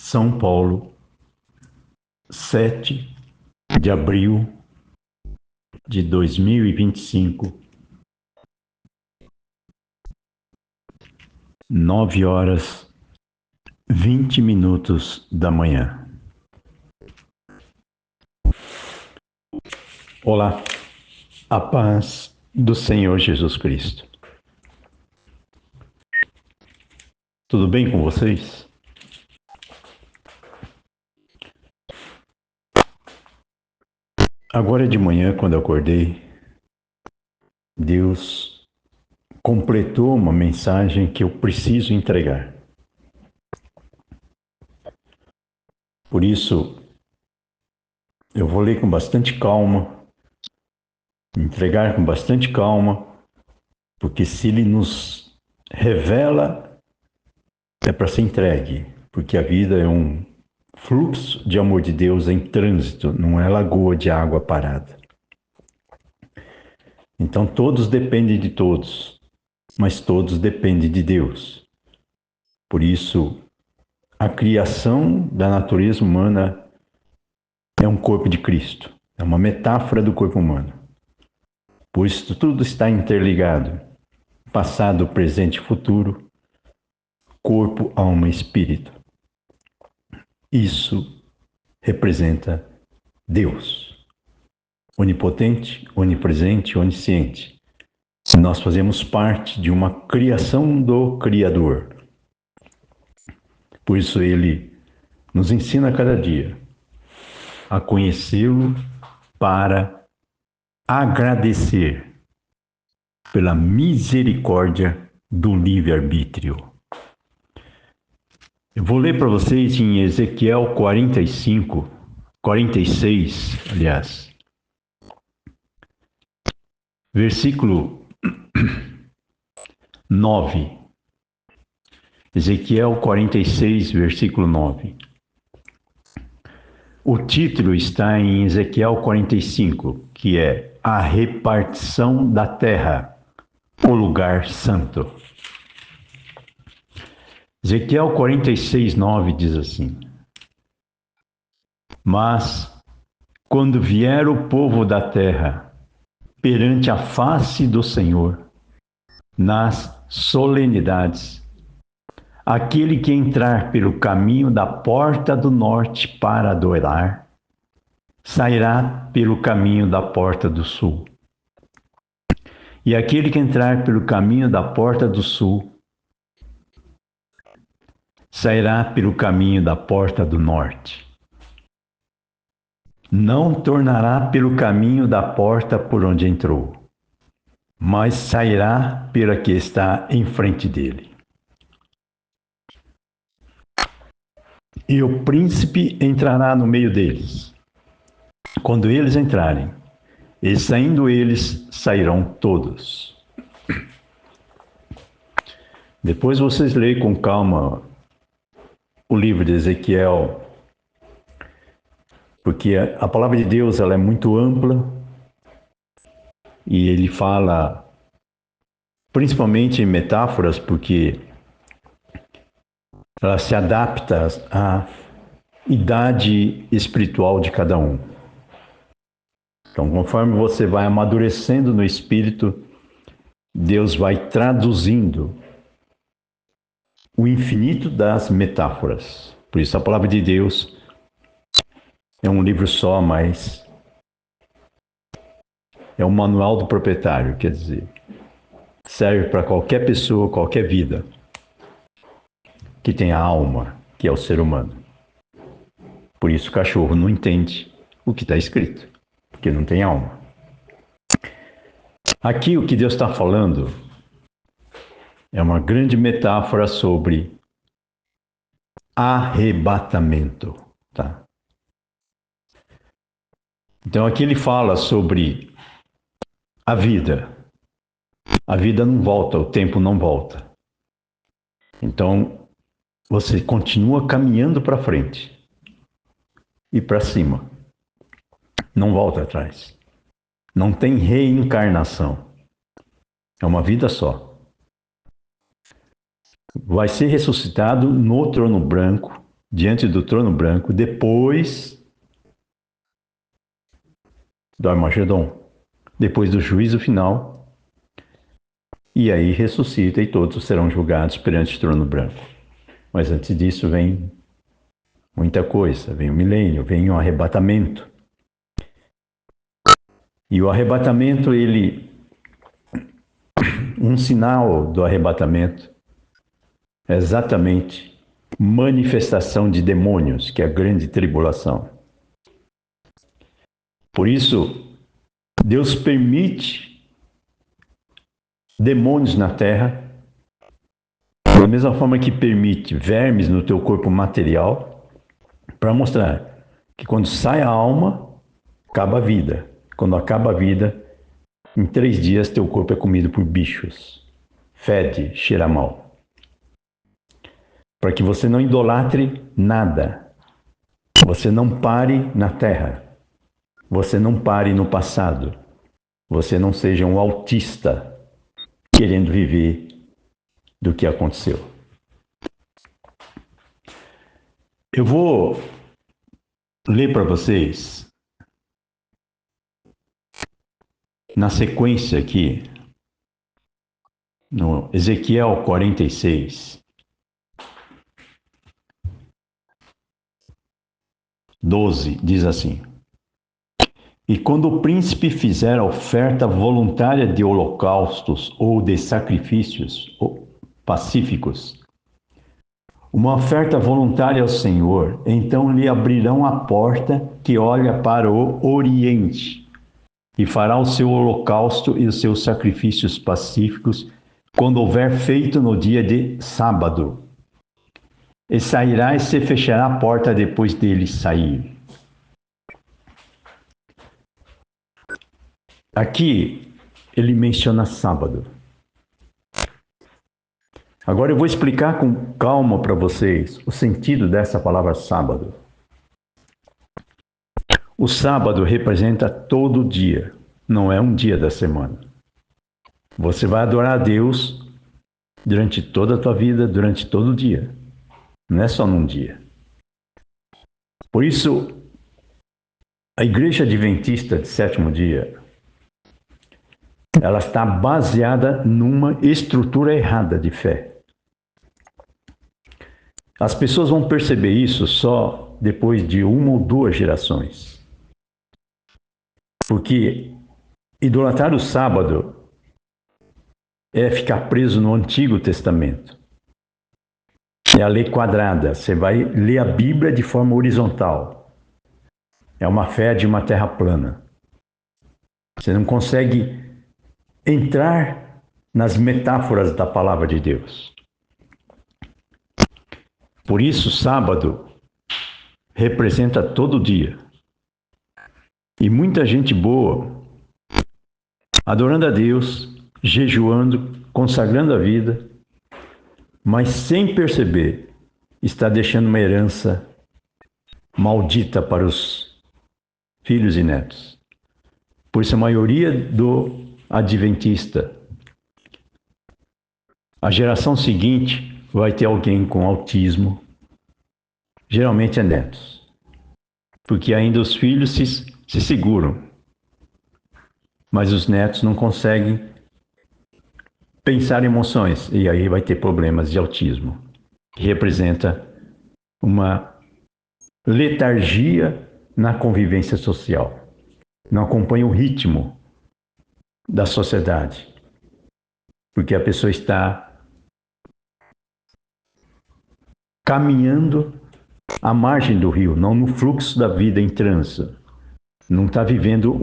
São Paulo, 7 de abril de 2025, 9h20 da manhã. Olá, a paz do Senhor Jesus Cristo. Tudo bem com vocês? Agora de manhã, quando eu acordei, Deus completou uma mensagem que eu preciso entregar. Por isso, eu vou ler com bastante calma, entregar com bastante calma, porque se Ele nos revela, é para ser entregue, porque a vida é um fluxo de amor de Deus em trânsito, não é lagoa de água parada. Então todos dependem de todos, mas todos dependem de Deus. Por isso, a criação da natureza humana é um corpo de Cristo, é uma metáfora do corpo humano. Por isso tudo está interligado, passado, presente e futuro, corpo, alma e espírito. Isso representa Deus, onipotente, onipresente, onisciente. Nós fazemos parte de uma criação do Criador. Por isso Ele nos ensina a cada dia a conhecê-lo para agradecer pela misericórdia do livre-arbítrio. Eu vou ler para vocês em Ezequiel 46, versículo 9. Ezequiel 46, versículo 9. O título está em Ezequiel 45, que é a repartição da terra, o lugar santo. Ezequiel 46, 9 diz assim: Mas, quando vier o povo da terra perante a face do Senhor, nas solenidades, aquele que entrar pelo caminho da porta do norte para adorar, sairá pelo caminho da porta do sul. E aquele que entrar pelo caminho da porta do sul, sairá pelo caminho da porta do norte. Não tornará pelo caminho da porta por onde entrou, mas sairá pela que está em frente dele. E o príncipe entrará no meio deles. Quando eles entrarem, e saindo eles, sairão todos. Depois vocês leem com calma o livro de Ezequiel, porque a palavra de Deus ela é muito ampla e ele fala principalmente em metáforas, porque ela se adapta à idade espiritual de cada um. Então, conforme você vai amadurecendo no espírito, Deus vai traduzindo o infinito das metáforas. Por isso, a palavra de Deus é um livro só, mas é um manual do proprietário, quer dizer, serve para qualquer pessoa, qualquer vida que tenha alma, que é o ser humano. Por isso o cachorro não entende o que está escrito, porque não tem alma. Aqui o que Deus está falando é uma grande metáfora sobre arrebatamento, tá? Então aqui ele fala sobre a vida. A vida não volta, o tempo não volta. Então você continua caminhando para frente e para cima. Não volta atrás. Não tem reencarnação. É uma vida só. Vai ser ressuscitado no trono branco diante do trono branco, depois do Armagedon, depois do juízo final, e aí ressuscita e todos serão julgados perante o trono branco. Mas antes disso vem muita coisa, vem o milênio, vem o arrebatamento. E o arrebatamento, um sinal do arrebatamento é exatamente manifestação de demônios, que é a grande tribulação. Por isso, Deus permite demônios na terra, da mesma forma que permite vermes no teu corpo material, para mostrar que quando sai a alma, acaba a vida. Quando acaba a vida, em 3 dias teu corpo é comido por bichos. Fede, cheira mal. Para que você não idolatre nada. Você não pare na terra. Você não pare no passado. Você não seja um autista querendo viver do que aconteceu. Eu vou ler para vocês, na sequência aqui, no Ezequiel 46, 12, diz assim: E quando o príncipe fizer a oferta voluntária de holocaustos ou de sacrifícios pacíficos, uma oferta voluntária ao Senhor, então lhe abrirão a porta que olha para o oriente, e fará o seu holocausto e os seus sacrifícios pacíficos, quando houver feito no dia de sábado. E sairá e se fechará a porta depois dele sair. Aqui ele menciona sábado. Agora eu vou explicar com calma para vocês o sentido dessa palavra sábado. O sábado representa todo dia, não é um dia da semana. Você vai adorar a Deus durante toda a tua vida, durante todo o dia. Não é só num dia. Por isso, a Igreja Adventista de Sétimo Dia, ela está baseada numa estrutura errada de fé. As pessoas vão perceber isso só depois de 1 ou 2 gerações. Porque idolatrar o sábado é ficar preso no Antigo Testamento. É a lei quadrada. Você vai ler a Bíblia de forma horizontal. É uma fé de uma terra plana. Você não consegue entrar nas metáforas da palavra de Deus. Por isso, sábado representa todo dia. E muita gente boa, adorando a Deus, jejuando, consagrando a vida, mas sem perceber, está deixando uma herança maldita para os filhos e netos. Por isso a maioria do adventista, a geração seguinte vai ter alguém com autismo, geralmente é netos, porque ainda os filhos se seguram, mas os netos não conseguem pensar emoções, e aí vai ter problemas de autismo, que representa uma letargia na convivência social. Não acompanha o ritmo da sociedade, porque a pessoa está caminhando à margem do rio, não no fluxo da vida em trânsito. Não está vivendo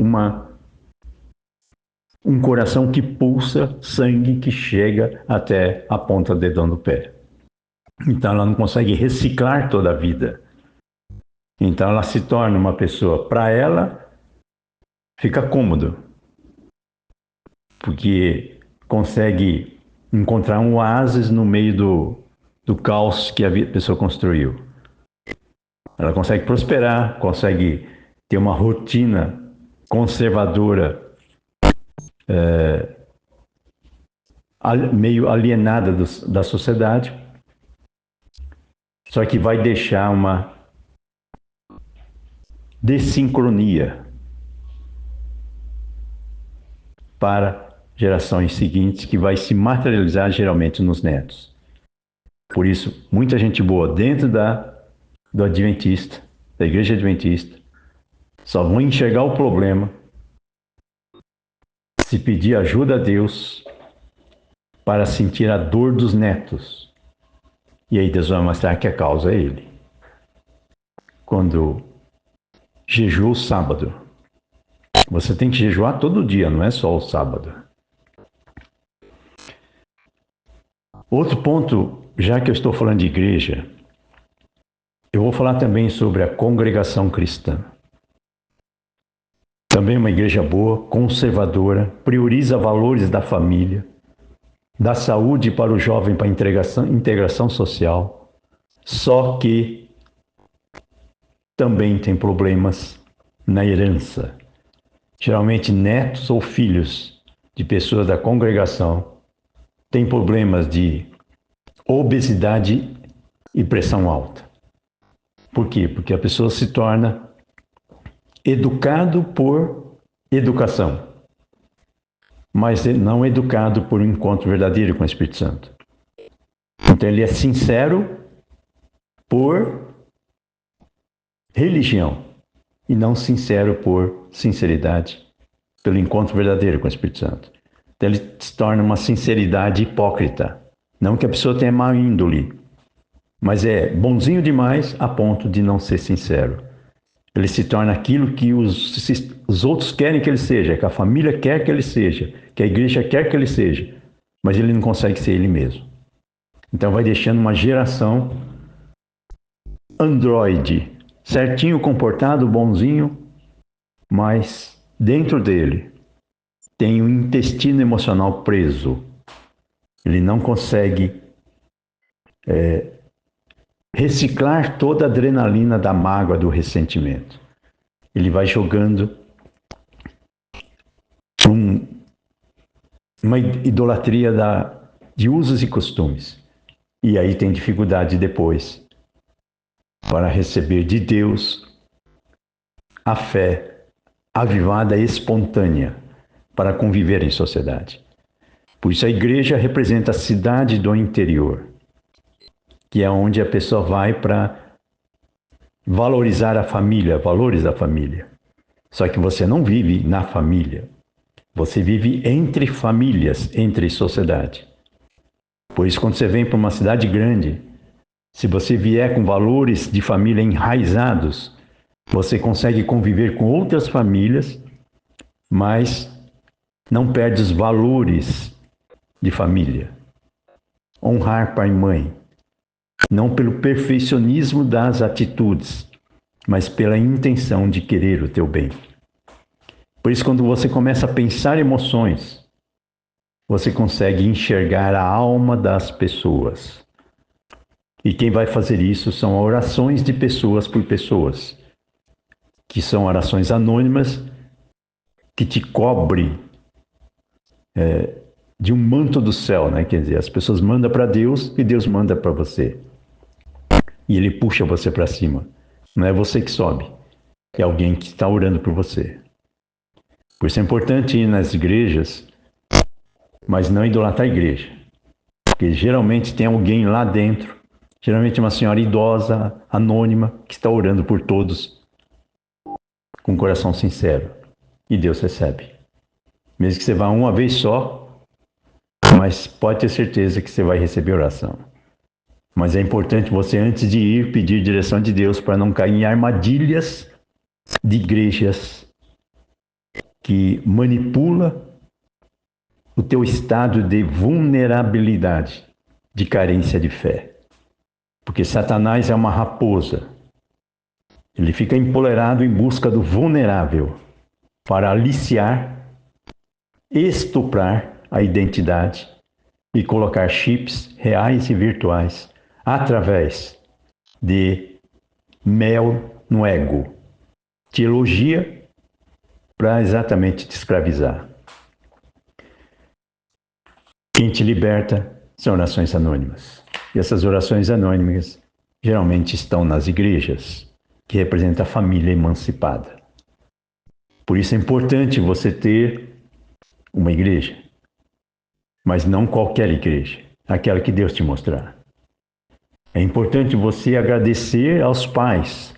um coração que pulsa sangue que chega até a ponta do dedão do pé. Então ela não consegue reciclar toda a vida. Então ela se torna uma pessoa, para ela, fica cômodo, porque consegue encontrar um oásis no meio do caos que a pessoa construiu. Ela consegue prosperar, consegue ter uma rotina conservadora, meio alienada da sociedade. Só que vai deixar uma dessincronia para gerações seguintes, que vai se materializar geralmente nos netos. Por isso, muita gente boa dentro do Adventista, da Igreja Adventista, só vão enxergar o problema se pedir ajuda a Deus para sentir a dor dos netos. E aí Deus vai mostrar que a causa é Ele. Quando jejua o sábado, você tem que jejuar todo dia, não é só o sábado. Outro ponto, já que eu estou falando de igreja, eu vou falar também sobre a congregação cristã. Também uma igreja boa, conservadora, prioriza valores da família, dá saúde para o jovem, para a integração social, só que também tem problemas na herança. Geralmente netos ou filhos de pessoas da congregação têm problemas de obesidade e pressão alta. Por quê? Porque a pessoa se torna educado por educação, mas não educado por um encontro verdadeiro com o Espírito Santo. Então ele é sincero por religião e não sincero por sinceridade, pelo encontro verdadeiro com o Espírito Santo. Então ele se torna uma sinceridade hipócrita. Não que a pessoa tenha má índole, mas é bonzinho demais a ponto de não ser sincero. Ele se torna aquilo que os outros querem que ele seja, que a família quer que ele seja, que a igreja quer que ele seja, mas ele não consegue ser ele mesmo. Então vai deixando uma geração androide, certinho comportado, bonzinho, mas dentro dele tem um intestino emocional preso. Ele não consegue reciclar toda a adrenalina da mágoa, do ressentimento. Ele vai jogando uma idolatria de usos e costumes. E aí tem dificuldade depois para receber de Deus a fé avivada e espontânea para conviver em sociedade. Por isso a igreja representa a cidade do interior, que é onde a pessoa vai para valorizar a família, valores da família. Só que você não vive na família, você vive entre famílias, entre sociedade. Por isso, quando você vem para uma cidade grande, se você vier com valores de família enraizados, você consegue conviver com outras famílias, mas não perde os valores de família. Honrar pai e mãe, não pelo perfeccionismo das atitudes, mas pela intenção de querer o teu bem. Por isso, quando você começa a pensar emoções, você consegue enxergar a alma das pessoas. E quem vai fazer isso são orações de pessoas por pessoas, que são orações anônimas que te cobrem de um manto do céu, né? Quer dizer, as pessoas mandam para Deus e Deus manda para você. E Ele puxa você para cima. Não é você que sobe, é alguém que está orando por você. Por isso é importante ir nas igrejas, mas não idolatrar a igreja. Porque geralmente tem alguém lá dentro, geralmente uma senhora idosa, anônima, que está orando por todos com um coração sincero. E Deus recebe. Mesmo que você vá uma vez só, mas pode ter certeza que você vai receber oração. Mas é importante você, antes de ir, pedir direção de Deus para não cair em armadilhas de igrejas que manipula o teu estado de vulnerabilidade, de carência de fé. Porque Satanás é uma raposa. Ele fica empolerado em busca do vulnerável para aliciar, estuprar a identidade e colocar chips reais e virtuais através de mel no ego. Te elogia para exatamente te escravizar. Quem te liberta são orações anônimas. E essas orações anônimas geralmente estão nas igrejas, que representa a família emancipada. Por isso é importante você ter uma igreja, mas não qualquer igreja, aquela que Deus te mostrar. É importante você agradecer aos pais,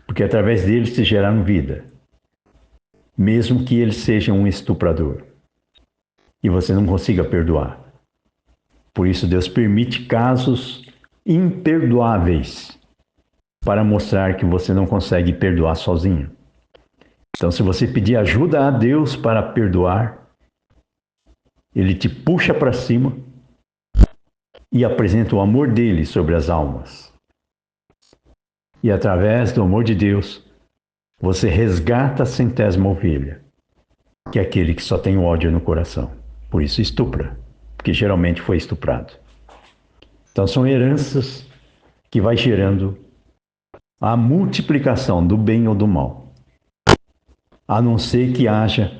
porque através deles te geraram vida, mesmo que eles sejam um estuprador e você não consiga perdoar. Por isso Deus permite casos imperdoáveis para mostrar que você não consegue perdoar sozinho. Então, se você pedir ajuda a Deus para perdoar, Ele te puxa para cima e apresenta o amor dele sobre as almas. E através do amor de Deus, você resgata a centésima ovelha, que é aquele que só tem ódio no coração. Por isso estupra, porque geralmente foi estuprado. Então são heranças que vai gerando a multiplicação do bem ou do mal. A não ser que haja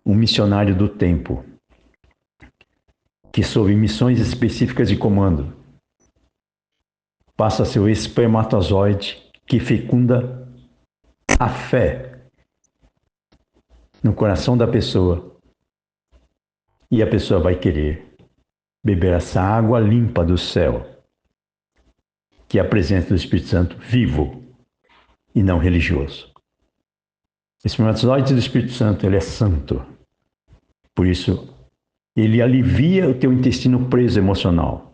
um missionário do tempo, que sob missões específicas de comando, passa a ser o espermatozoide que fecunda a fé no coração da pessoa. E a pessoa vai querer beber essa água limpa do céu, que é a presença do Espírito Santo vivo e não religioso. O espermatozoide do Espírito Santo, ele é santo. Por isso, ele alivia o teu intestino preso emocional,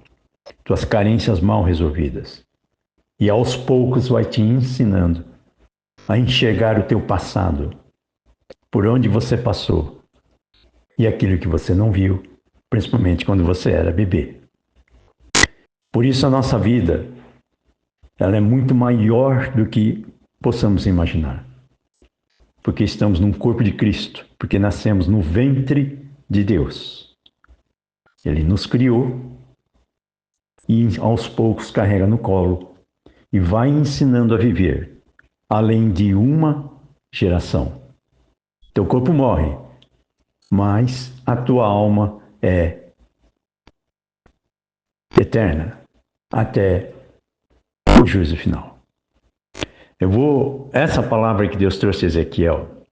tuas carências mal resolvidas. E aos poucos vai te ensinando a enxergar o teu passado, por onde você passou e aquilo que você não viu, principalmente quando você era bebê. Por isso a nossa vida, ela é muito maior do que possamos imaginar. Porque estamos num corpo de Cristo, porque nascemos no ventre de Deus. Ele nos criou e aos poucos carrega no colo e vai ensinando a viver, além de uma geração. Teu corpo morre, mas a tua alma é eterna até o juízo final. Essa palavra que Deus trouxe a Ezequiel,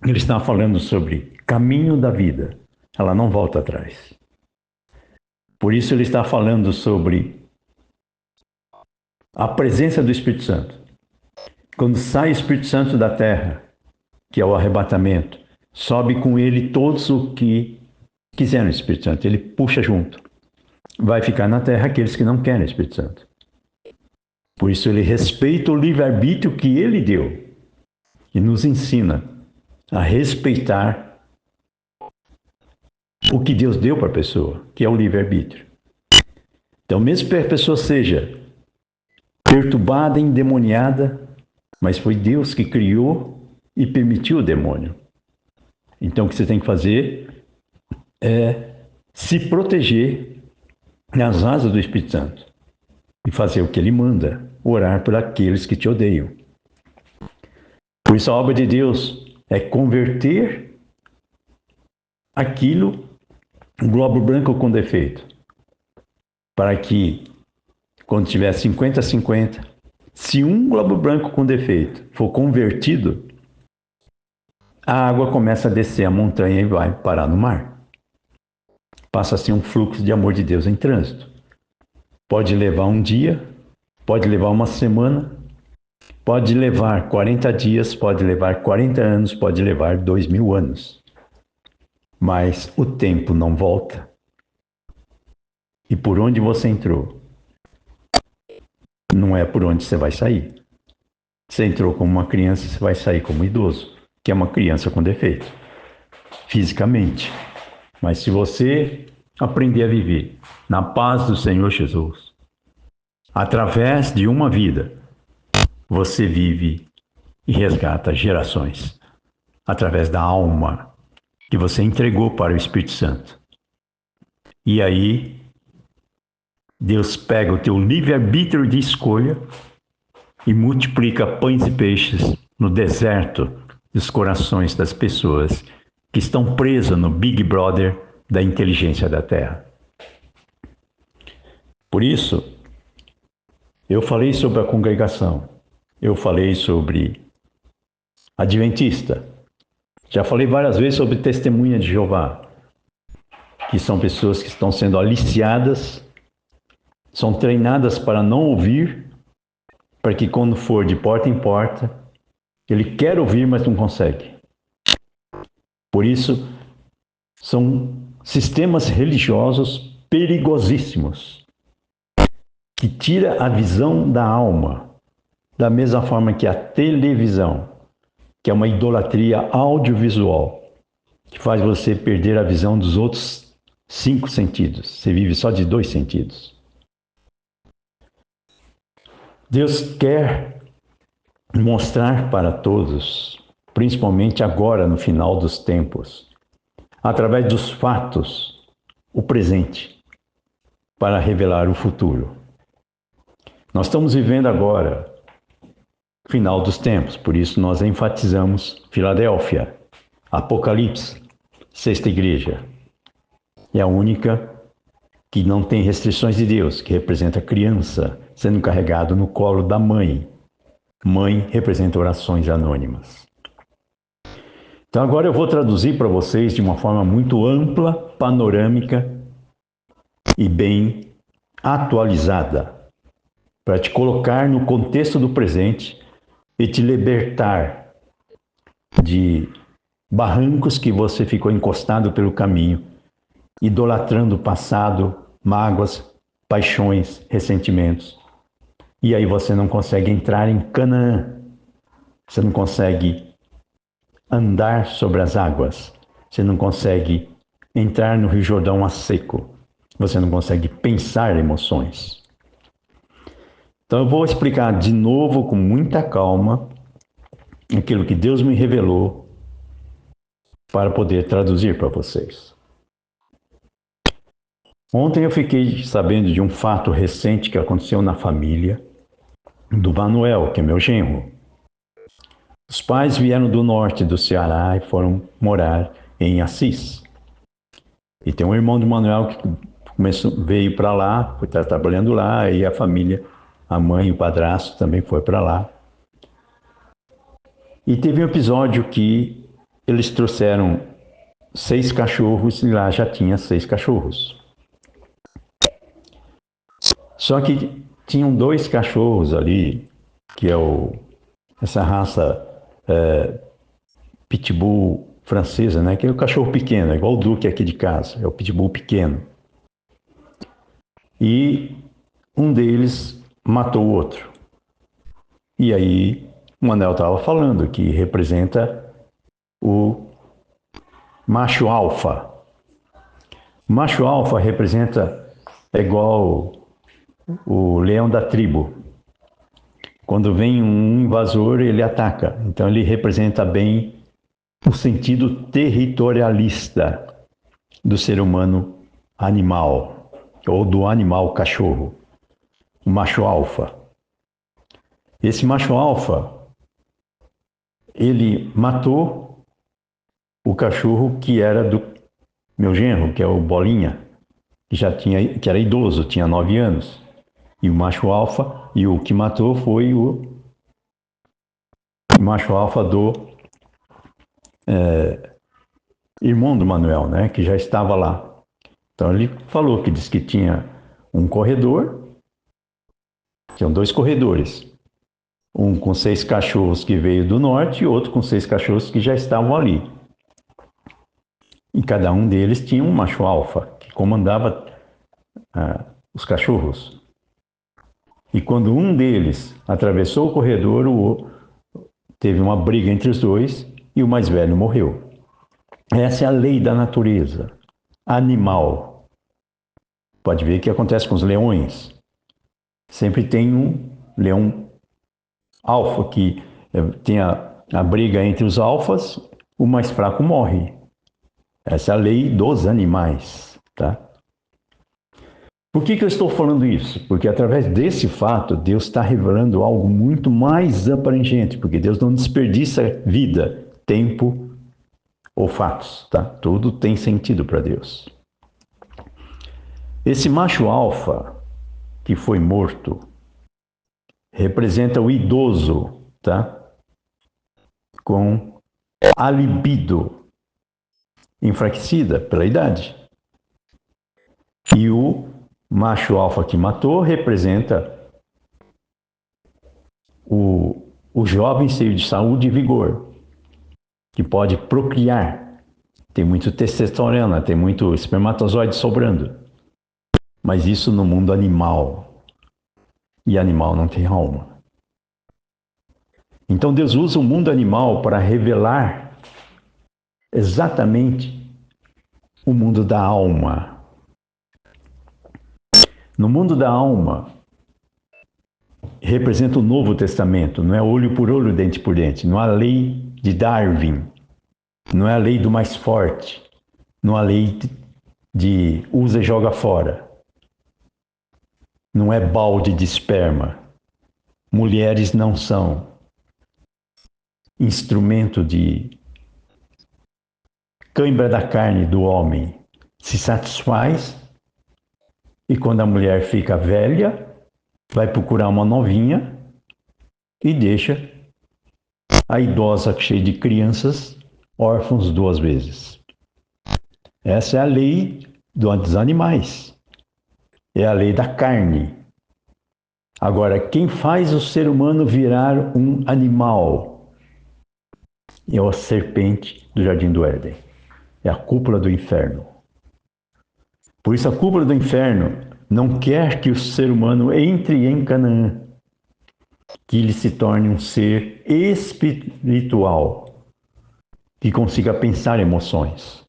ele está falando sobre caminho da vida. Ela não volta atrás. Por isso ele está falando sobre a presença do Espírito Santo. Quando sai o Espírito Santo da terra, que é o arrebatamento, sobe com ele todos os que quiserem o Espírito Santo. Ele puxa junto. Vai ficar na terra aqueles que não querem o Espírito Santo. Por isso ele respeita o livre-arbítrio que ele deu e nos ensina a respeitar o que Deus deu para a pessoa, que é o livre-arbítrio. Então, mesmo que a pessoa seja perturbada, endemoniada, mas foi Deus que criou e permitiu o demônio. Então, o que você tem que fazer é se proteger nas asas do Espírito Santo e fazer o que ele manda, orar por aqueles que te odeiam. Por isso a obra de Deus é converter aquilo, um globo branco com defeito, para que quando tiver 50-50, se um globo branco com defeito for convertido, a água começa a descer a montanha e vai parar no mar. Passa a ser um fluxo de amor de Deus em trânsito. Pode levar um dia, pode levar uma semana, pode levar 40 dias, pode levar 40 anos, pode levar 2000 anos. Mas o tempo não volta. E por onde você entrou, não é por onde você vai sair. Você entrou como uma criança, você vai sair como idoso, que é uma criança com defeito, fisicamente. Mas se você aprender a viver na paz do Senhor Jesus, através de uma vida, você vive e resgata gerações, através da alma que você entregou para o Espírito Santo. E aí, Deus pega o teu livre-arbítrio de escolha e multiplica pães e peixes no deserto dos corações das pessoas que estão presas no Big Brother da inteligência da Terra. Por isso, Eu falei sobre a congregação, eu falei sobre adventista, já falei várias vezes sobre testemunha de Jeová, que são pessoas que estão sendo aliciadas, são treinadas para não ouvir, para que quando for de porta em porta, ele quer ouvir, mas não consegue. Por isso, são sistemas religiosos perigosíssimos, que tira a visão da alma, da mesma forma que a televisão, que é uma idolatria audiovisual, que faz você perder a visão dos outros 5 sentidos. Você vive só de 2 sentidos. Deus quer mostrar para todos, principalmente agora no final dos tempos, através dos fatos, o presente, para revelar o futuro. Nós estamos vivendo agora final dos tempos, por isso nós enfatizamos Filadélfia, Apocalipse, sexta igreja. É a única que não tem restrições de Deus, que representa a criança sendo carregado no colo da mãe. Mãe representa orações anônimas. Então agora eu vou traduzir para vocês de uma forma muito ampla, panorâmica e bem atualizada, para te colocar no contexto do presente e te libertar de barrancos que você ficou encostado pelo caminho, idolatrando o passado, mágoas, paixões, ressentimentos. E aí você não consegue entrar em Canaã, você não consegue andar sobre as águas, você não consegue entrar no Rio Jordão a seco, você não consegue pensar emoções. Então eu vou explicar de novo com muita calma aquilo que Deus me revelou para poder traduzir para vocês. Ontem eu fiquei sabendo de um fato recente que aconteceu na família do Manuel, que é meu genro. Os pais vieram do norte do Ceará e foram morar em Assis. E tem um irmão do Manuel que veio para lá, foi estar trabalhando lá, e a família, a mãe e o padrasto também foi para lá. E teve um episódio que eles trouxeram 6 cachorros e lá já tinha 6 cachorros. Só que tinham 2 cachorros ali, que é essa raça pitbull francesa, né? Que é o cachorro pequeno, é igual o Duque aqui de casa, é o pitbull pequeno. E um deles matou o outro. E aí o Manel estava falando que representa o macho alfa. O macho alfa representa, é igual o leão da tribo. Quando vem um invasor, ele ataca. Então ele representa bem o sentido territorialista do ser humano animal, ou do animal cachorro, o macho alfa. Esse macho alfa, ele matou o cachorro que era do meu genro, que é o Bolinha, que era idoso, tinha 9 anos. E o macho alfa, e o que matou foi o macho alfa do irmão do Manuel, né, que já estava lá. Então ele falou que disse que tinha um corredor, tinham 2 corredores. Um com 6 cachorros que veio do norte e outro com 6 cachorros que já estavam ali. E cada um deles tinha um macho alfa que comandava os cachorros. E quando um deles atravessou o corredor, teve uma briga entre os 2 e o mais velho morreu. Essa é a lei da natureza animal. Pode ver o que acontece com os leões. Sempre tem um leão alfa que tem a briga entre os alfas, o mais fraco morre. Essa é a lei dos animais, tá? Por que eu estou falando isso? Porque através desse fato, Deus está revelando algo muito mais abrangente, porque Deus não desperdiça vida, tempo ou fatos, tá? Tudo tem sentido para Deus. Esse macho alfa que foi morto, representa o idoso, tá? Com a libido enfraquecida pela idade. E o macho alfa que matou representa o jovem cheio de saúde e vigor, que pode procriar. Tem muito testosterona, tem muito espermatozoide sobrando. Mas isso no mundo animal. E animal não tem alma. Então Deus usa o mundo animal para revelar exatamente o mundo da alma. No mundo da alma, representa o Novo Testamento, não é olho por olho, dente por dente, não é a lei de Darwin, não é a lei do mais forte, não é a lei de usa e joga fora, não é balde de esperma. Mulheres não são instrumento de cãibra da carne do homem. Se satisfaz e quando a mulher fica velha, vai procurar uma novinha e deixa a idosa cheia de crianças órfãos 2 vezes. Essa é a lei dos animais. É a lei da carne. Agora, quem faz o ser humano virar um animal é a serpente do Jardim do Éden. É a cúpula do inferno. Por isso, a cúpula do inferno não quer que o ser humano entre em Canaã, que ele se torne um ser espiritual, que consiga pensar emoções.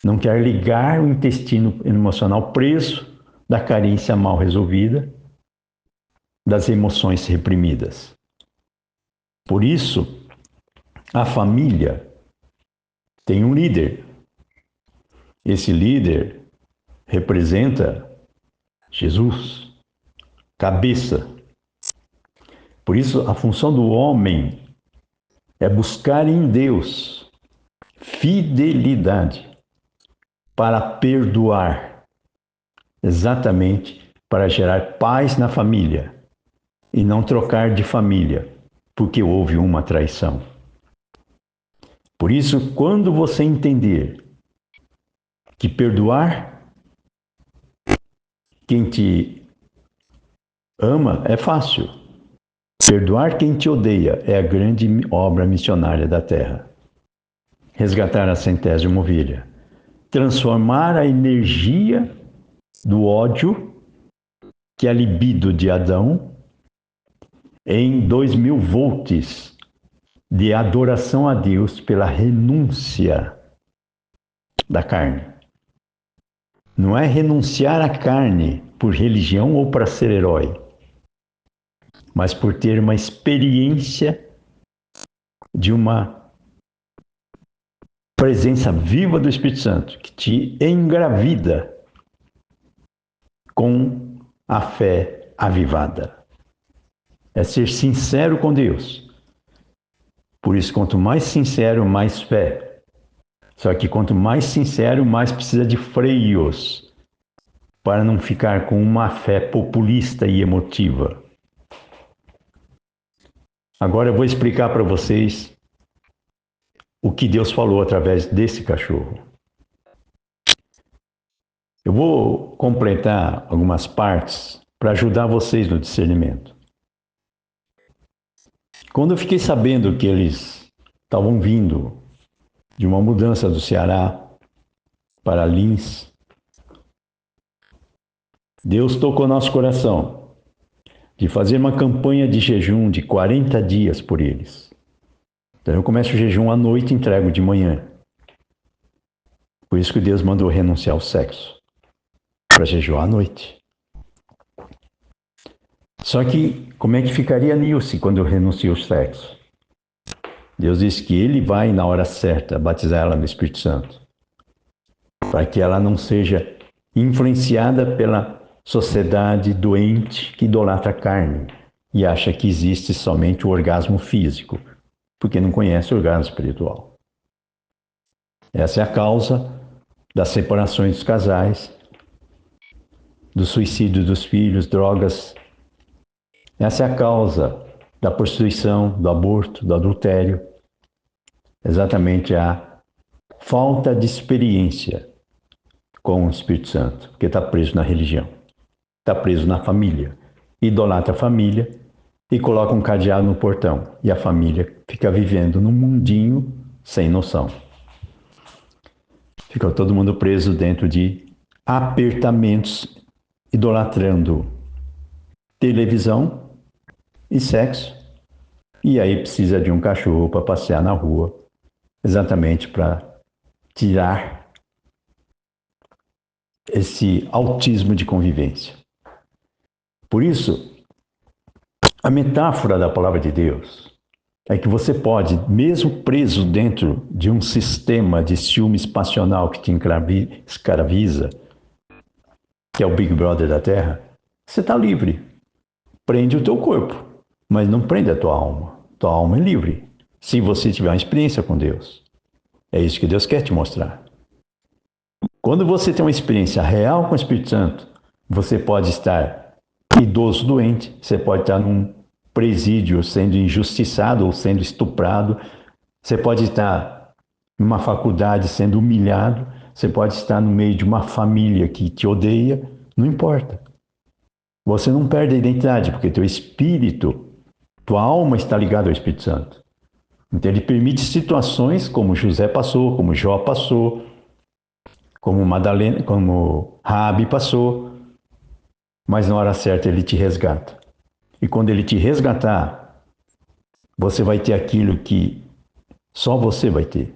Não quer ligar o intestino emocional preso da carência mal resolvida, das emoções reprimidas. Por isso, a família tem um líder. Esse líder representa Jesus, cabeça. Por isso, a função do homem é buscar em Deus fidelidade para perdoar, exatamente para gerar paz na família e não trocar de família, porque houve uma traição. Por isso, quando você entender que perdoar quem te ama é fácil, perdoar quem te odeia é a grande obra missionária da Terra. Resgatar a 100ª ovelha, transformar a energia do ódio, que é a libido de Adão, em 2000 volts de adoração a Deus pela renúncia da carne. Não é renunciar à carne por religião ou para ser herói, mas por ter uma experiência de uma presença viva do Espírito Santo, que te engravida com a fé avivada. É ser sincero com Deus. Por isso, quanto mais sincero, mais fé. Só que quanto mais sincero, mais precisa de freios para não ficar com uma fé populista e emotiva. Agora eu vou explicar para vocês o que Deus falou através desse cachorro. Eu vou completar algumas partes para ajudar vocês no discernimento. Quando eu fiquei sabendo que eles estavam vindo de uma mudança do Ceará para Lins, Deus tocou nosso coração de fazer uma campanha de jejum de 40 dias por eles. Então eu começo o jejum à noite e entrego de manhã. Por isso que Deus mandou renunciar ao sexo, para jejuar à noite. Só que como é que ficaria a Nilce quando eu renuncio ao sexo? Deus disse que Ele vai na hora certa batizar ela no Espírito Santo, para que ela não seja influenciada pela sociedade doente que idolatra a carne e acha que existe somente o orgasmo físico, porque não conhece o orgasmo espiritual. Essa é a causa das separações dos casais, do suicídio dos filhos, drogas, Essa é a causa da prostituição, do aborto, do adultério. Exatamente a falta de experiência com o Espírito Santo, porque está preso na religião, está preso na família, idolatra a família e coloca um cadeado no portão. E a família fica vivendo num mundinho sem noção. Fica todo mundo preso dentro de apertamentos, idolatrando televisão e sexo. E aí precisa de um cachorro para passear na rua, exatamente para tirar esse autismo de convivência. Por isso, a metáfora da palavra de Deus é que você pode, mesmo preso dentro de um sistema de ciúme passional que te escraviza, que é o Big Brother da Terra, você está livre. Prende o teu corpo, mas não prende a tua alma. Tua alma é livre, se você tiver uma experiência com Deus. É isso que Deus quer te mostrar. Quando você tem uma experiência real com o Espírito Santo, você pode estar idoso doente, você pode estar num presídio sendo injustiçado ou sendo estuprado, você pode estar numa faculdade sendo humilhado, você pode estar no meio de uma família que te odeia, não importa. Você não perde a identidade, porque teu espírito, tua alma está ligada ao Espírito Santo. Então ele permite situações como José passou, como Jó passou, como Madalena, como Raabe passou, mas na hora certa ele te resgata. E quando ele te resgatar, você vai ter aquilo que só você vai ter.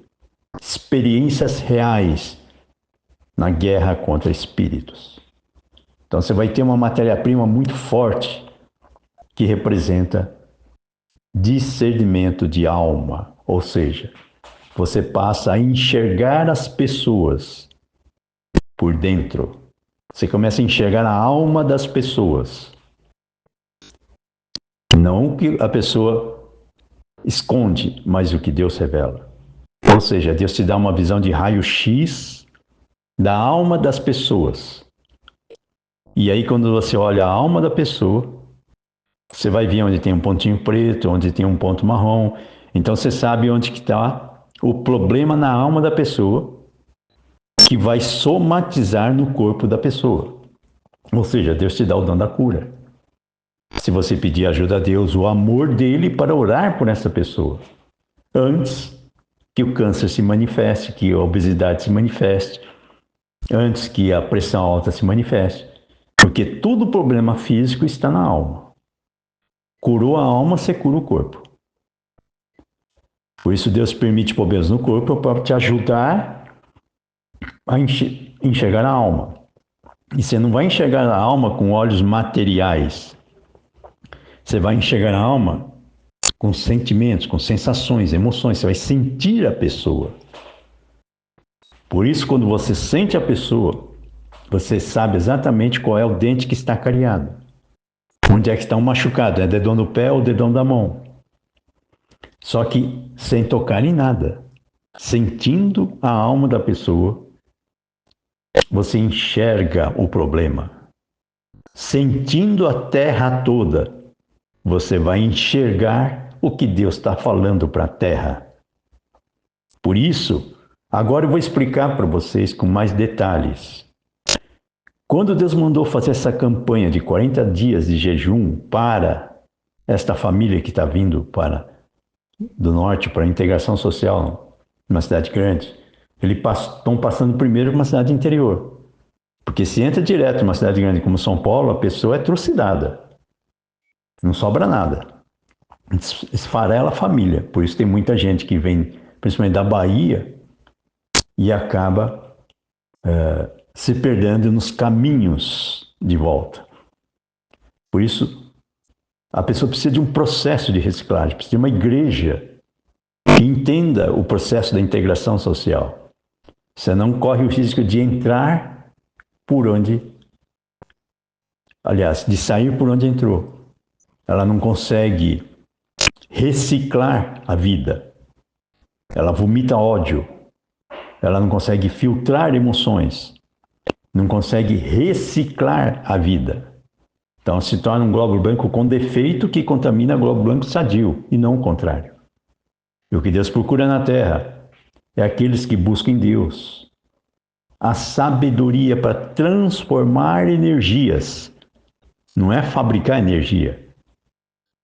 Experiências reais na guerra contra espíritos. Então você vai ter uma matéria-prima muito forte que representa discernimento de alma, ou seja, você passa a enxergar as pessoas por dentro. Você começa a enxergar a alma das pessoas. Não o que a pessoa esconde, mas o que Deus revela. Ou seja, Deus te dá uma visão de raio-x da alma das pessoas. E aí, quando você olha a alma da pessoa, você vai ver onde tem um pontinho preto, onde tem um ponto marrom. Então, você sabe onde que está o problema na alma da pessoa, que vai somatizar no corpo da pessoa. Ou seja, Deus te dá o dom da cura. Se você pedir ajuda a Deus, o amor dele para orar por essa pessoa, antes que o câncer se manifeste, que a obesidade se manifeste, antes que a pressão alta se manifeste. Porque todo problema físico está na alma. Curou a alma, você cura o corpo. Por isso Deus permite problemas no corpo para te ajudar a enxergar a alma. E você não vai enxergar a alma com olhos materiais. Você vai enxergar a alma com sentimentos, com sensações, emoções. Você vai sentir a pessoa. Por isso, quando você sente a pessoa, você sabe exatamente qual é o dente que está cariado. Onde é que está um machucado? É dedão do pé ou dedão da mão? Só que sem tocar em nada. Sentindo a alma da pessoa, você enxerga o problema. Sentindo a terra toda, você vai enxergar o que Deus está falando para a terra. Por isso, agora eu vou explicar para vocês com mais detalhes. Quando Deus mandou fazer essa campanha de 40 dias de jejum para esta família que está vindo do norte para a integração social numa cidade grande, eles estão passando primeiro uma cidade interior. Porque se entra direto numa cidade grande como São Paulo, a pessoa é trucidada. Não sobra nada. Esfarela a família. Por isso tem muita gente que vem, principalmente da Bahia, e acaba se perdendo nos caminhos de volta. Por isso, a pessoa precisa de um processo de reciclagem, precisa de uma igreja que entenda o processo da integração social. Você não corre o risco de entrar por onde... Aliás, de sair por onde entrou. Ela não consegue reciclar a vida. Ela vomita ódio. Ela não consegue filtrar emoções. Não consegue reciclar a vida. Então se torna um glóbulo branco com defeito que contamina glóbulo branco sadio, e não o contrário. E o que Deus procura na Terra é aqueles que buscam em Deus a sabedoria para transformar energias. Não é fabricar energia,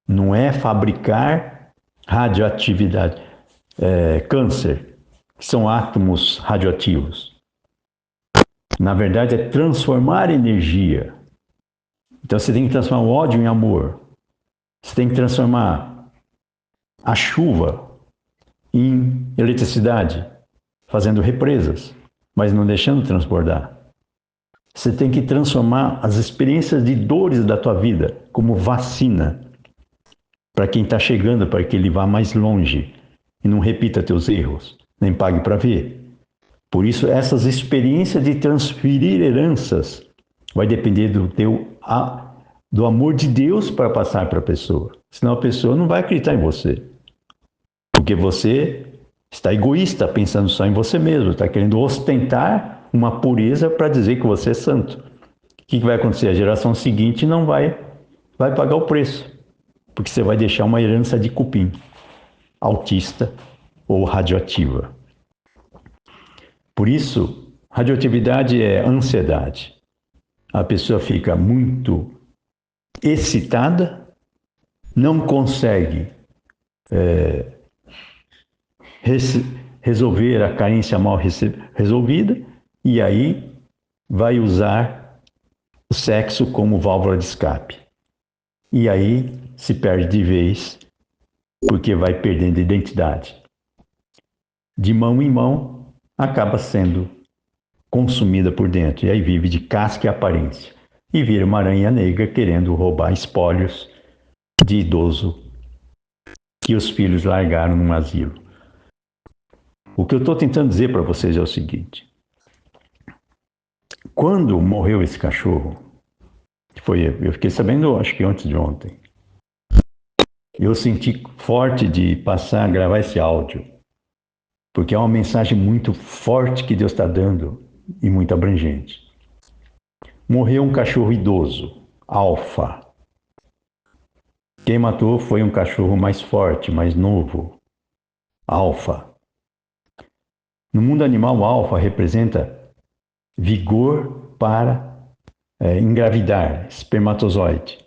não é fabricar radioatividade, câncer, que são átomos radioativos. Na verdade, é transformar energia. Então você tem que transformar o ódio em amor. Você tem que transformar a chuva em eletricidade, fazendo represas, mas não deixando transbordar. Você tem que transformar as experiências de dores da tua vida como vacina para quem está chegando, para que ele vá mais longe e não repita teus erros, nem pague para ver. Por isso, essas experiências de transferir heranças vai depender do amor de Deus para passar para a pessoa. Senão a pessoa não vai acreditar em você. Porque você está egoísta, pensando só em você mesmo, está querendo ostentar uma pureza para dizer que você é santo. O que vai acontecer? A geração seguinte não vai pagar o preço, porque você vai deixar uma herança de cupim, autista ou radioativa. Por isso, radioatividade é ansiedade. A pessoa fica muito excitada, não consegue resolver a carência mal resolvida, e aí vai usar o sexo como válvula de escape. E aí se perde de vez, porque vai perdendo identidade. De mão em mão, acaba sendo consumida por dentro, e aí vive de casca e aparência. E vira uma aranha negra querendo roubar espólios de idoso que os filhos largaram num asilo. O que eu estou tentando dizer para vocês é o seguinte: quando morreu esse cachorro, eu fiquei sabendo, acho que antes de ontem, eu senti forte de passar a gravar esse áudio, porque é uma mensagem muito forte que Deus está dando e muito abrangente. Morreu um cachorro idoso, alfa. Quem matou foi um cachorro mais forte, mais novo, alfa. No mundo animal, o alfa representa vigor para engravidar, espermatozoide.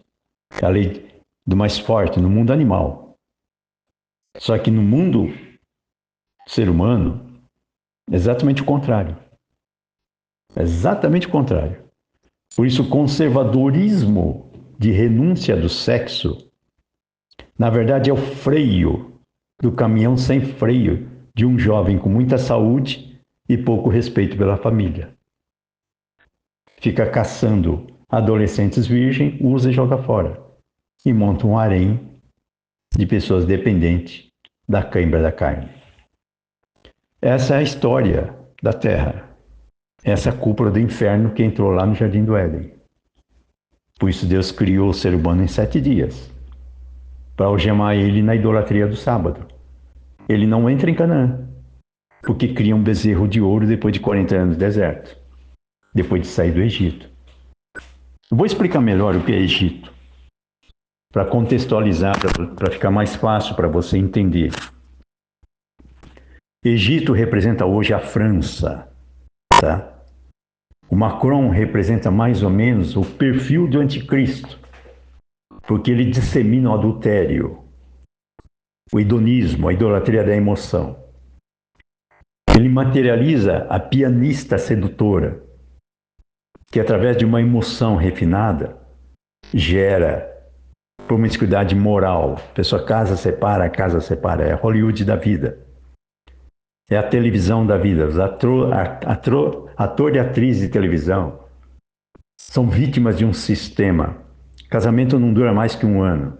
É a lei do mais forte no mundo animal. Só que no mundo ser humano, é exatamente o contrário. É exatamente o contrário. Por isso, o conservadorismo de renúncia do sexo, na verdade, é o freio do caminhão sem freio de um jovem com muita saúde e pouco respeito pela família. Fica caçando adolescentes virgens, usa e joga fora. E monta um harém de pessoas dependentes da cãibra da carne. Essa é a história da Terra. Essa é a cúpula do inferno que entrou lá no Jardim do Éden. Por isso Deus criou o ser humano em 7 dias, para algemar ele na idolatria do sábado. Ele não entra em Canaã, porque cria um bezerro de ouro depois de 40 anos no deserto, depois de sair do Egito. Eu vou explicar melhor o que é Egito, para contextualizar, para ficar mais fácil para você entender. Egito representa hoje a França, tá? O Macron representa mais ou menos o perfil do anticristo, porque ele dissemina o adultério, o hedonismo, a idolatria da emoção. Ele materializa a pianista sedutora, que através de uma emoção refinada gera promiscuidade moral. A pessoa casa, separa, é Hollywood da vida. É a televisão da vida. Os ator e atriz de televisão são vítimas de um sistema. Casamento não dura mais que 1 ano.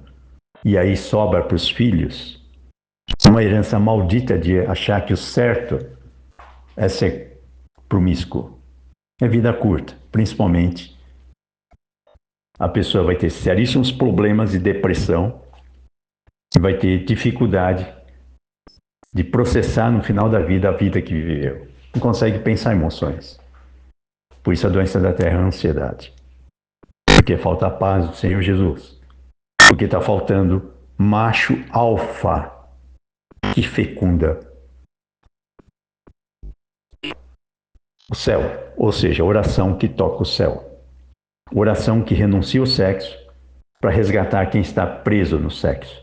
E aí sobra para os filhos uma herança maldita de achar que o certo é ser promíscuo. É vida curta, principalmente. A pessoa vai ter seríssimos problemas de depressão e vai ter dificuldade de processar no final da vida a vida que viveu. Não consegue pensar emoções. Por isso a doença da Terra é a ansiedade. Porque falta a paz do Senhor Jesus. Porque está faltando macho alfa que fecunda o céu. Ou seja, oração que toca o céu. Oração que renuncia ao sexo para resgatar quem está preso no sexo.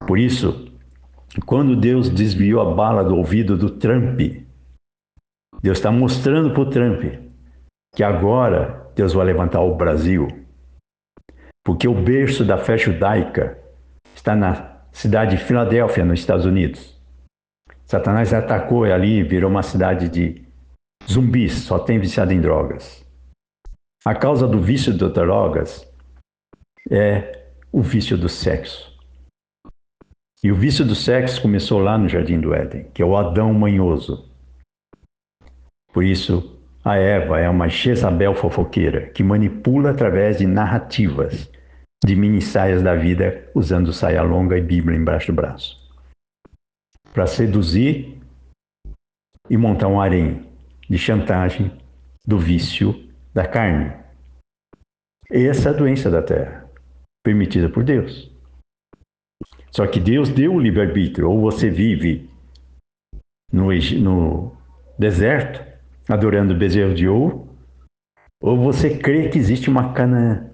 Por isso, quando Deus desviou a bala do ouvido do Trump, Deus está mostrando para o Trump que agora Deus vai levantar o Brasil. Porque o berço da fé judaica está na cidade de Filadélfia, nos Estados Unidos. Satanás atacou ali e virou uma cidade de zumbis, só tem viciado em drogas. A causa do vício de drogas é o vício do sexo. E o vício do sexo começou lá no Jardim do Éden, que é o Adão manhoso. Por isso, a Eva é uma Jezabel fofoqueira, que manipula através de narrativas, de mini-saias da vida, usando saia longa e Bíblia embaixo do braço, para seduzir e montar um harém de chantagem do vício da carne. Essa é a doença da terra, permitida por Deus. Só que Deus deu o livre-arbítrio. Ou você vive no deserto, adorando o bezerro de ouro, ou você crê que existe uma Canaã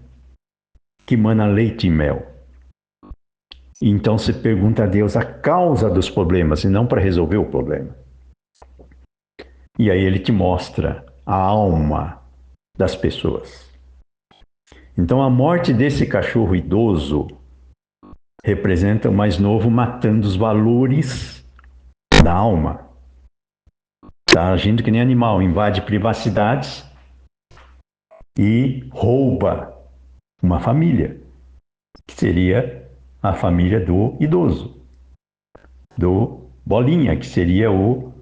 que mana leite e mel. Então você pergunta a Deus a causa dos problemas e não para resolver o problema. E aí ele te mostra a alma das pessoas. Então a morte desse cachorro idoso representa o mais novo matando os valores da alma. Está agindo que nem animal, invade privacidades e rouba uma família, que seria a família do idoso, do Bolinha, que seria o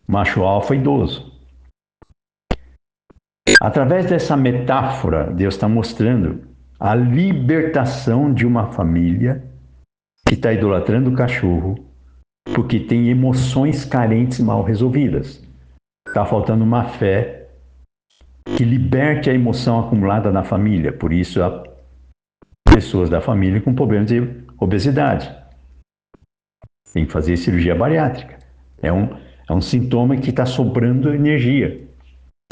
macho alfa idoso. Através dessa metáfora, Deus está mostrando a libertação de uma família que está idolatrando o cachorro porque tem emoções carentes mal resolvidas. Está faltando uma fé que liberte a emoção acumulada na família. Por isso, há pessoas da família com problemas de obesidade. Tem que fazer cirurgia bariátrica. É um sintoma que está sobrando energia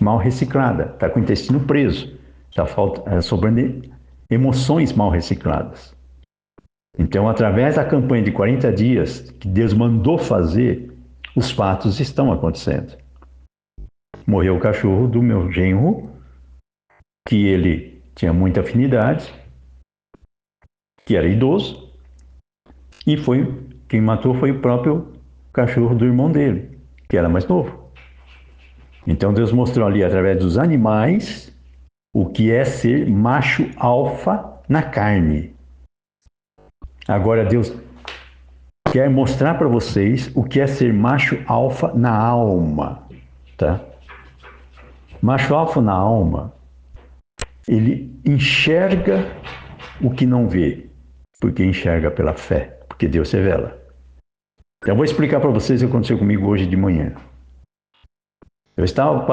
mal reciclada. Está com o intestino preso. Está sobrando emoções mal recicladas. Então, através da campanha de 40 dias que Deus mandou fazer, os fatos estão acontecendo. Morreu o cachorro do meu genro, que ele tinha muita afinidade, que era idoso, e quem matou foi o próprio cachorro do irmão dele, que era mais novo. Então Deus mostrou ali, através dos animais, o que é ser macho alfa na carne. Agora Deus quer mostrar para vocês o que é ser macho alfa na alma, tá? Macho alfa na alma, ele enxerga o que não vê, porque enxerga pela fé, porque Deus revela. Eu vou explicar para vocês o que aconteceu comigo hoje de manhã. Eu estava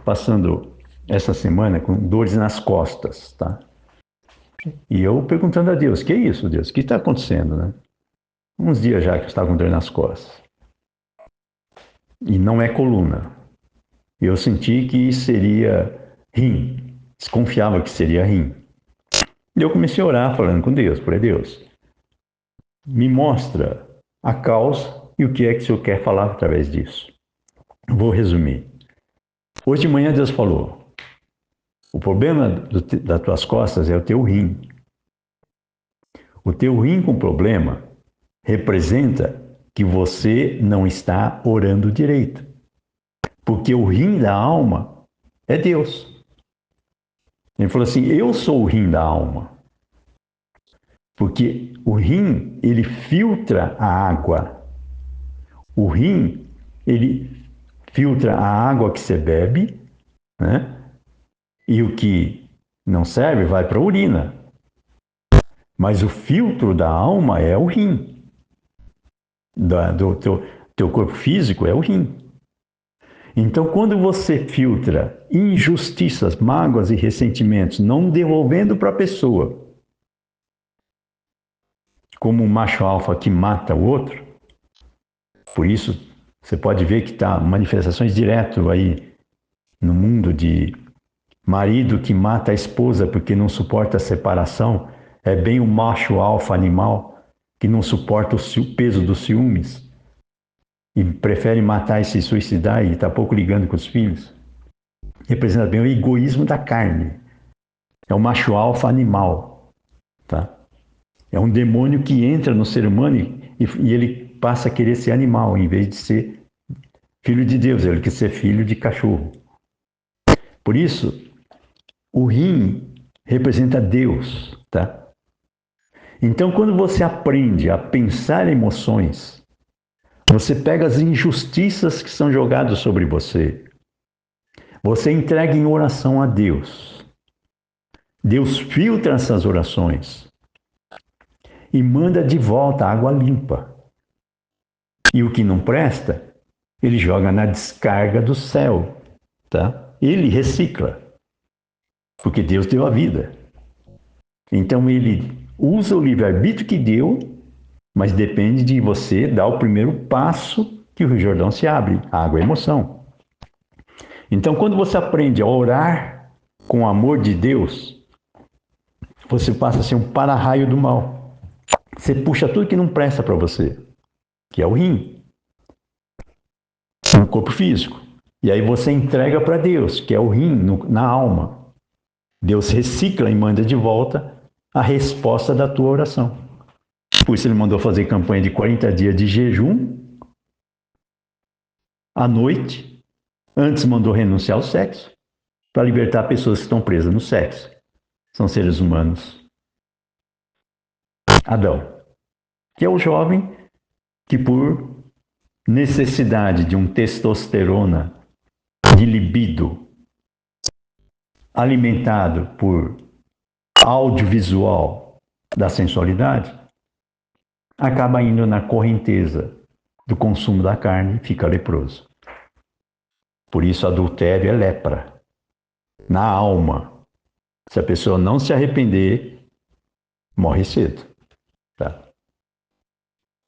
passando essa semana com dores nas costas, tá? E eu perguntando a Deus, que é isso, Deus? O que está acontecendo, né? Uns dias já que eu estava com dor nas costas. E não é coluna. Eu senti que seria rim. Desconfiava que seria rim. E eu comecei a orar falando com Deus. Falei, Deus, me mostra a causa e o que é que o Senhor quer falar através disso. Vou resumir. Hoje de manhã Deus falou, o problema das tuas costas é o teu rim. O teu rim com problema representa que você não está orando direito. Porque o rim da alma é Deus. Ele falou assim, eu sou o rim da alma. Porque o rim, ele filtra a água. O rim, ele filtra a água que você bebe, né? E o que não serve vai para a urina. Mas o filtro da alma é o rim. Do teu corpo físico é o rim. Então, quando você filtra injustiças, mágoas e ressentimentos, não devolvendo para a pessoa, como um macho alfa que mata o outro, por isso você pode ver que está manifestações direto aí no mundo de marido que mata a esposa porque não suporta a separação, é bem o macho alfa animal que não suporta o peso dos ciúmes e prefere matar e se suicidar e está pouco ligando com os filhos. Representa bem o egoísmo da carne. É o macho alfa animal, tá? É um demônio que entra no ser humano e ele passa a querer ser animal em vez de ser filho de Deus, ele quer ser filho de cachorro. Por isso, o rim representa Deus, tá? Então, quando você aprende a pensar emoções, você pega as injustiças que são jogadas sobre você, você entrega em oração a Deus. Deus filtra essas orações e manda de volta água limpa. E o que não presta, ele joga na descarga do céu, tá? Ele recicla, porque Deus deu a vida. Então ele usa o livre-arbítrio que deu, mas depende de você dar o primeiro passo que o Rio Jordão se abre. A água é emoção. Então quando você aprende a orar com o amor de Deus, você passa a ser um para-raio do mal. Você puxa tudo que não presta para você, que é o rim, no corpo físico. E aí você entrega para Deus, que é o rim, na alma. Deus recicla e manda de volta a resposta da tua oração. Por isso ele mandou fazer campanha de 40 dias de jejum à noite. Antes mandou renunciar ao sexo para libertar pessoas que estão presas no sexo. São seres humanos. Adão, que é o jovem que por necessidade de um testosterona, de libido, alimentado por audiovisual da sensualidade, acaba indo na correnteza do consumo da carne e fica leproso. Por isso, adultério é lepra. Na alma. Se a pessoa não se arrepender, morre cedo. Tá?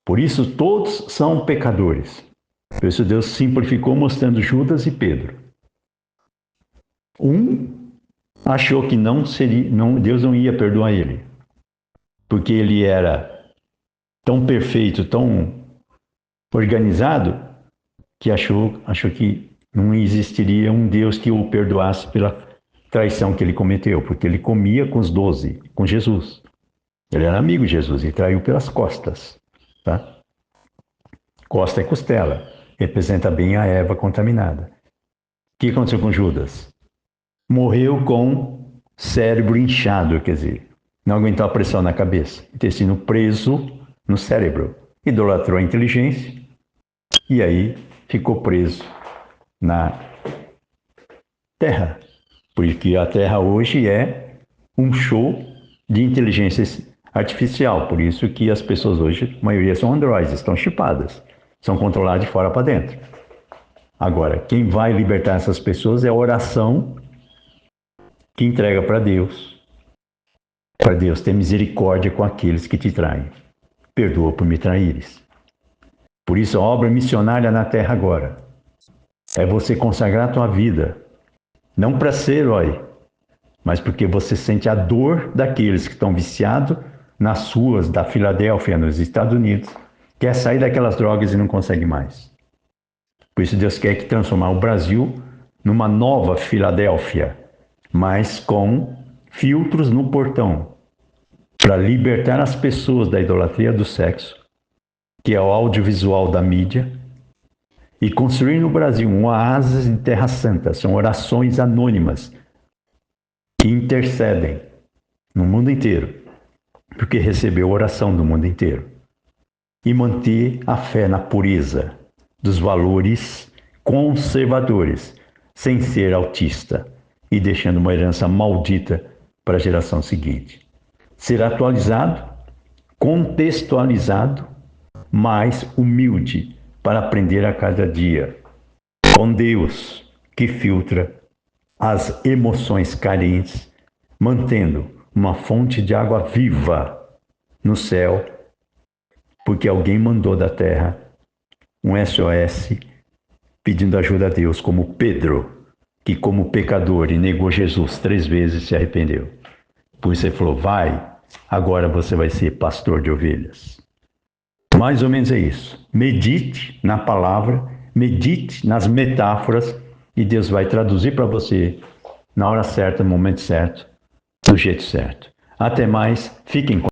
Por isso, todos são pecadores. Por isso, Deus simplificou mostrando Judas e Pedro. Um achou que Deus não ia perdoar ele, porque ele era tão perfeito, tão organizado, que achou que não existiria um Deus que o perdoasse pela traição que ele cometeu, porque ele comia com os 12, com Jesus. Ele era amigo de Jesus e traiu pelas costas. Tá? Costa é costela, representa bem a erva contaminada. O que aconteceu com Judas? Morreu com cérebro inchado, quer dizer, não aguentou a pressão na cabeça, intestino preso no cérebro, idolatrou a inteligência e aí ficou preso na Terra. Porque a Terra hoje é um show de inteligência artificial, por isso que as pessoas hoje, a maioria são androides, estão chipadas, são controladas de fora para dentro. Agora, quem vai libertar essas pessoas é a oração que entrega para Deus ter misericórdia com aqueles que te traem. Perdoa por me traíres. Por isso a obra missionária na terra agora é você consagrar a tua vida, não para ser herói, mas porque você sente a dor daqueles que estão viciados nas ruas da Filadélfia, nos Estados Unidos, quer sair daquelas drogas e não consegue mais. Por isso Deus quer transformar o Brasil numa nova Filadélfia, mas com filtros no portão, para libertar as pessoas da idolatria do sexo, que é o audiovisual da mídia, e construir no Brasil um oásis de terra santa. São orações anônimas que intercedem no mundo inteiro, porque recebeu a oração do mundo inteiro. E manter a fé na pureza dos valores conservadores, sem ser autista e deixando uma herança maldita para a geração seguinte. Ser atualizado, contextualizado, mas humilde para aprender a cada dia, com Deus que filtra as emoções carentes, mantendo uma fonte de água viva no céu, porque alguém mandou da terra um SOS pedindo ajuda a Deus, como Pedro, que como pecador e negou Jesus 3 vezes, se arrependeu. Por isso ele falou, vai, agora você vai ser pastor de ovelhas. Mais ou menos é isso. Medite na palavra, medite nas metáforas e Deus vai traduzir para você na hora certa, no momento certo, do jeito certo. Até mais, fiquem com